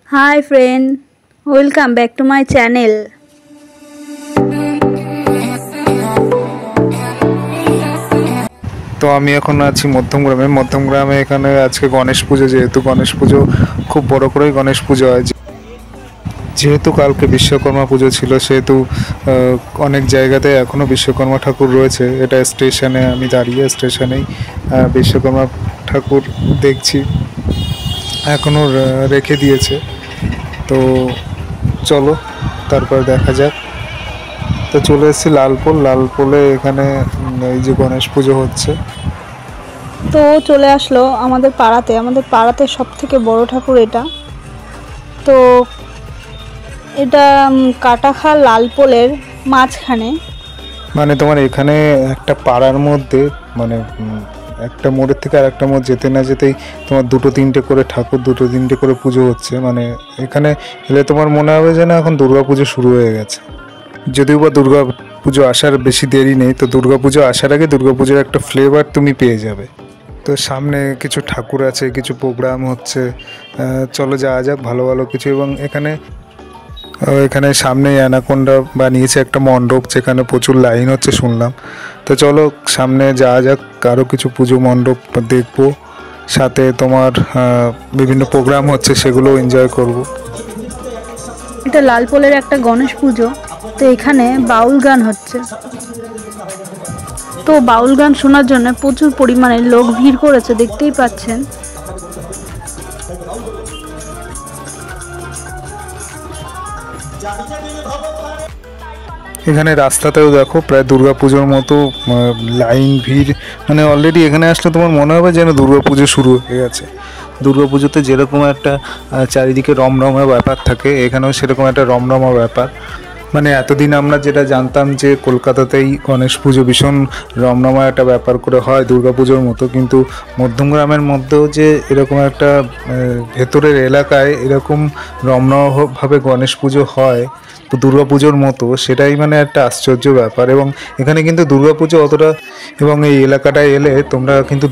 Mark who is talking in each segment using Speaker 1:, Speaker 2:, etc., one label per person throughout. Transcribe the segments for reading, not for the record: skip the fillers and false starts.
Speaker 1: Hi friend, welcome back to my channel.
Speaker 2: তো আমি এখন আছি মধ্যমগ্রামে এখানে আজকে গণেশ পুজো, যেহেতু গণেশ পুজো খুব বড় করেই গণেশ পুজো হয়, যেহেতু কালকে বিশ্বকর্মা পুজো ছিল সেহেতু অনেক জায়গাতে এখনও বিশ্বকর্মা ঠাকুর রয়েছে। এটা স্টেশনে আমি দাঁড়িয়ে, স্টেশনেই বিশ্বকর্মা ঠাকুর দেখছি, এখনও রেখে দিয়েছে। তো চলো তারপর দেখা যাক। তো চলে এসেছি লালপোলে, এখানে এই যে গণেশ পুজো হচ্ছে।
Speaker 1: তো চলে আসলো আমাদের পাড়াতে সব থেকে বড় ঠাকুর এটা। তো এটা কাটাখাল লালপোলের মাঝখানে,
Speaker 2: মানে তোমার এখানে একটা পাড়ার মধ্যে, মানে একটা মোড়ের থেকে আর একটা মোড় যেতে না যেতেই তোমার দুটো তিনটে করে ঠাকুর, দুটো তিনটে করে পুজো হচ্ছে। মানে এখানে এলে তোমার মনে হবে যে না এখন দুর্গা পুজো শুরু হয়ে গেছে। যদিও বা দুর্গা পুজো আসার বেশি দেরি নেই, তো দুর্গা পুজো আসার আগে দুর্গা পুজোর একটা ফ্লেভার তুমি পেয়ে যাবে। তো সামনে কিছু ঠাকুর আছে, কিছু প্রোগ্রাম হচ্ছে, চলো যাওয়া যাক ভালো ভালো কিছু। এবং এখানে সামনে অ্যানাকোন্ডা বানিয়েছে একটা মণ্ডপ, যেখানে প্রচুর লাইন হচ্ছে শুনলাম। তো চলো সামনে যাওয়া যাক, আরও কিছু পুজো মণ্ডপ দেখবো, সাথে তোমার বিভিন্ন প্রোগ্রাম হচ্ছে সেগুলো এনজয় করব।
Speaker 1: এটা লালপোলের একটা গণেশ পুজো। তো এখানে বাউল গান হচ্ছে। তো বাউল গান শোনার জন্য প্রচুর পরিমাণে লোক ভিড় করেছে, দেখতেই পাচ্ছেন।
Speaker 2: এখানে রাস্তাতেও দেখো প্রায় দুর্গা পুজোর মতো লাইন, ভিড়। মানে অলরেডি এখানে আসলে তোমার মনে হবে যেন দুর্গা পুজো শুরু হয়ে গেছে। দুর্গা পুজোতে যেরকম একটা চারিদিকে রমরমা ব্যাপার থাকে, এখানেও সেরকম একটা রমরমা ব্যাপার। মানে এতদিন আমরা যেটা জানতাম যে কলকাতাতেই গণেশ পুজো ভীষণ রমরমা একটা ব্যাপার করে হয় দুর্গা পুজোর মতো, কিন্তু মধ্যমগ্রামের মধ্যেও যে এরকম একটা ভেতরের এলাকায় এরকম রমরমাভাবে গণেশ পুজো হয় তো দুর্গা পুজোর মতো, সেটাই মানে একটা আশ্চর্য ব্যাপার। এবং এখানে কিন্তু দুর্গা পুজো অতটা, এবং এই এলাকাটায় এলে তোমরা কিন্তু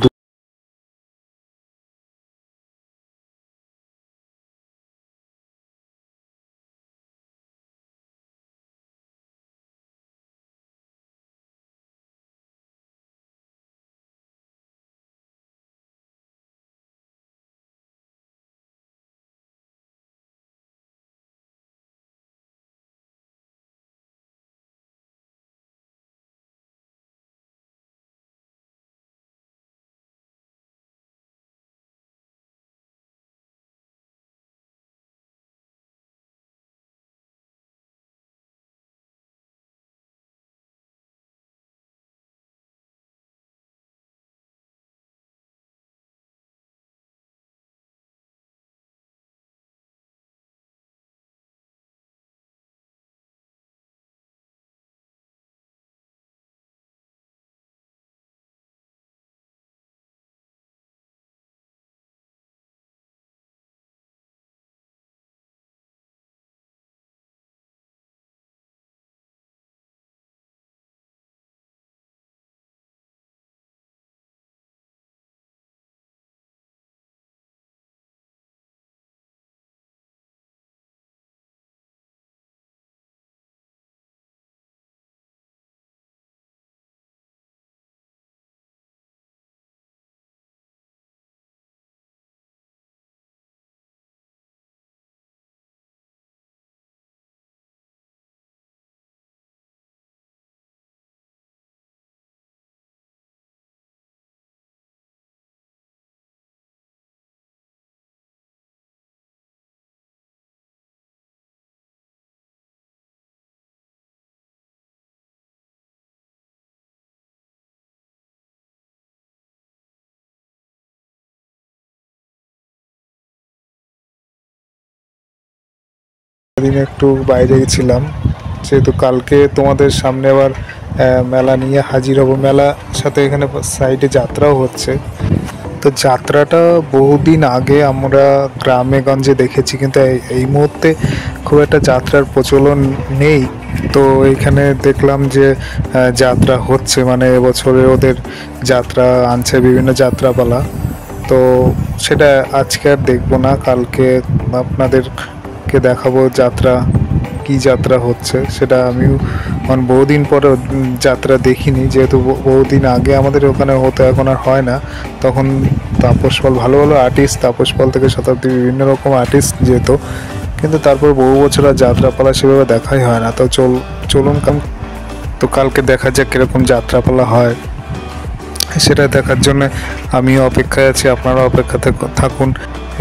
Speaker 2: দিন একটু বাইরে গেছিলাম, যেহেতু কালকে তোমাদের সামনে আবার মেলা নিয়ে হাজির হব। মেলা সাথে এখানে সাইডে যাত্রাও হচ্ছে। তো যাত্রাটা বহুদিন আগে আমরা গ্রামে গঞ্জে দেখেছি, কিন্তু এই মুহূর্তে খুব একটা যাত্রার প্রচলন নেই। তো এইখানে দেখলাম যে যাত্রা হচ্ছে, মানে এবছরে ওদের যাত্রা আনছে, বিভিন্ন যাত্রাপালা। তো সেটা আজকে আর দেখবো না, কালকে আপনাদেরকে দেখাবো যাত্রা, কি যাত্রা হচ্ছে সেটা। আমিও বহুদিন পরে যাত্রা দেখিনি, যেহেতু বহুদিন আগে আমাদের ওখানে হতো, এখন আর হয় না। তখন তাপস পাল, ভালো ভালো আর্টিস্ট, তাপস পাল থেকে শতাব্দী বিভিন্ন রকম আর্টিস্ট যেত, কিন্তু তারপর বহু বছর আর যাত্রাপালা সেভাবে দেখাই হয় না। তো চলুন তো কালকে দেখা যাক কীরকম যাত্রাপালা হয়, সেটা দেখার জন্য আমিও অপেক্ষায় আছি। আপনারা অপেক্ষাতে থাকুন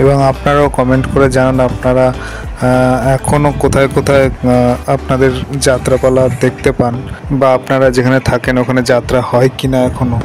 Speaker 2: এবং আপনারাও কমেন্ট করে জানান আপনারা এখনও কোথায় কোথায় আপনাদের যাত্রাপালা দেখতে পান, বা আপনারা যেখানে থাকেন ওখানে যাত্রা হয় কি না এখনও।